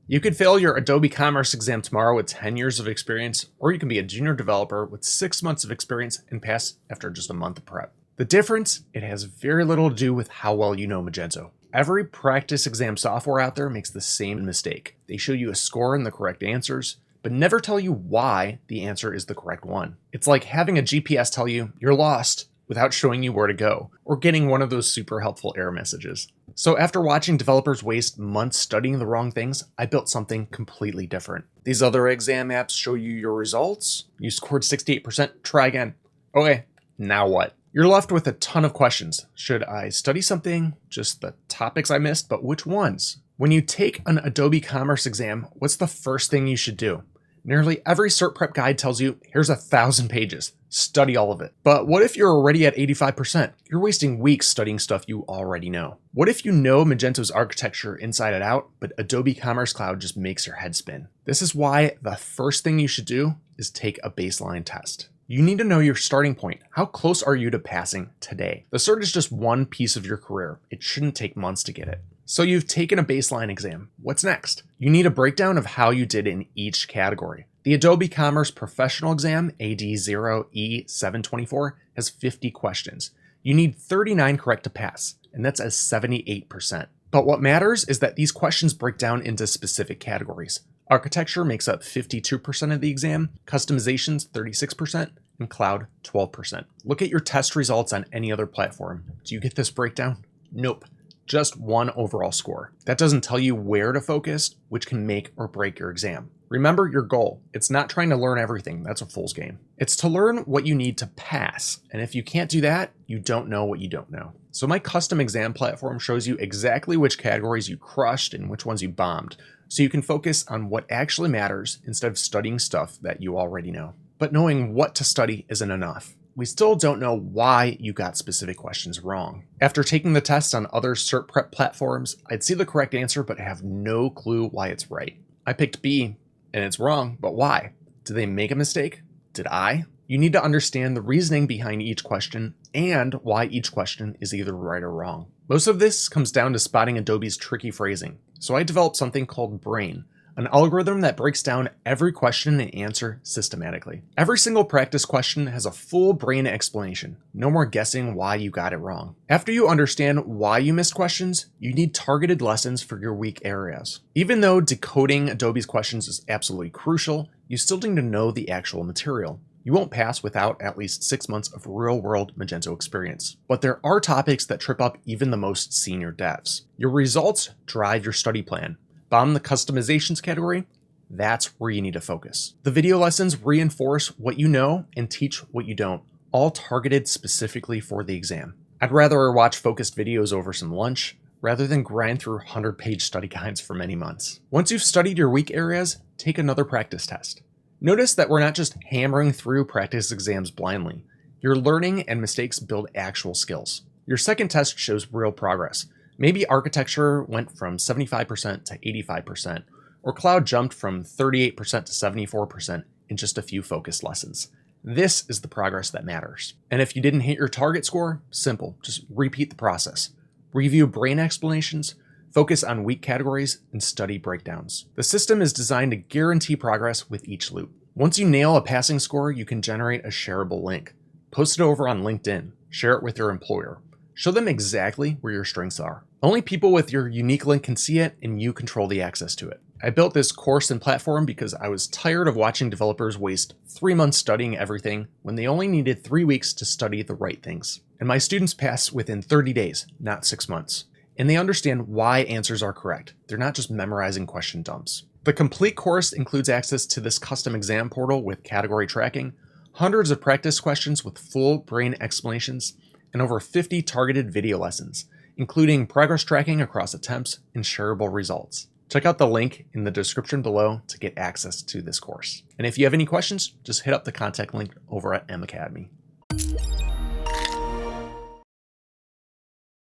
You could fail your Adobe Commerce exam tomorrow with 10 years of experience, or you can be a junior developer with 6 months of experience and pass after just a month of prep. The difference, it has very little to do with how well you know Magento. Every practice exam software out there makes the same mistake. They show you a score and the correct answers, but never tell you why the answer is the correct one. It's like having a GPS tell you you're lost without showing you where to go, or getting one of those super helpful error messages. So after watching developers waste months studying the wrong things, I built something completely different. These other exam apps show you your results. You scored 68%, try again. Okay, now what? You're left with a ton of questions. Should I study something? Just the topics I missed, but which ones? When you take an Adobe Commerce exam, what's the first thing you should do? Nearly every cert prep guide tells you, here's 1,000 pages. Study all of it. But what if you're already at 85%? You're wasting weeks studying stuff you already know. What if you know Magento's architecture inside and out, but Adobe Commerce Cloud just makes your head spin? This is why the first thing you should do is take a baseline test. You need to know your starting point. How close are you to passing today? The cert is just one piece of your career. It shouldn't take months to get it. So you've taken a baseline exam. What's next? You need a breakdown of how you did in each category. The Adobe Commerce Professional Exam, AD0E724, has 50 questions. You need 39 correct to pass, and that's a 78%. But what matters is that these questions break down into specific categories. Architecture makes up 52% of the exam, customizations 36%, and cloud 12%. Look at your test results on any other platform. Do you get this breakdown? Nope. Just one overall score. That doesn't tell you where to focus, which can make or break your exam. Remember your goal. It's not trying to learn everything. That's a fool's game. It's to learn what you need to pass. And if you can't do that, you don't know what you don't know. So my custom exam platform shows you exactly which categories you crushed and which ones you bombed. So you can focus on what actually matters instead of studying stuff that you already know. But knowing what to study isn't enough. We still don't know why you got specific questions wrong. After taking the test on other cert prep platforms, I'd see the correct answer but have no clue why it's right. I picked B, and it's wrong, but why? Did they make a mistake? Did I? You need to understand the reasoning behind each question and why each question is either right or wrong. Most of this comes down to spotting Adobe's tricky phrasing. So I developed something called Brain, an algorithm that breaks down every question and answer systematically. Every single practice question has a full brain explanation. No more guessing why you got it wrong. After you understand why you missed questions, you need targeted lessons for your weak areas. Even though decoding Adobe's questions is absolutely crucial, you still need to know the actual material. You won't pass without at least 6 months of real-world Magento experience. But there are topics that trip up even the most senior devs. Your results drive your study plan. Bomb the customizations category? That's where you need to focus. The video lessons reinforce what you know and teach what you don't, all targeted specifically for the exam. I'd rather watch focused videos over some lunch rather than grind through 100-page study guides for many months. Once you've studied your weak areas, take another practice test. Notice that we're not just hammering through practice exams blindly. Your learning and mistakes build actual skills. Your second test shows real progress. Maybe architecture went from 75% to 85%, or cloud jumped from 38% to 74% in just a few focused lessons. This is the progress that matters. And if you didn't hit your target score, simple, just repeat the process. Review brain explanations, focus on weak categories, and study breakdowns. The system is designed to guarantee progress with each loop. Once you nail a passing score, you can generate a shareable link. Post it over on LinkedIn, share it with your employer. Show them exactly where your strengths are. Only people with your unique link can see it, and you control the access to it. I built this course and platform because I was tired of watching developers waste 3 months studying everything when they only needed 3 weeks to study the right things. And my students pass within 30 days, not 6 months. And they understand why answers are correct. They're not just memorizing question dumps. The complete course includes access to this custom exam portal with category tracking, hundreds of practice questions with full brain explanations, and over 50 targeted video lessons, including progress tracking across attempts and shareable results. Check out the link in the description below to get access to this course. And if you have any questions, just hit up the contact link over at M Academy.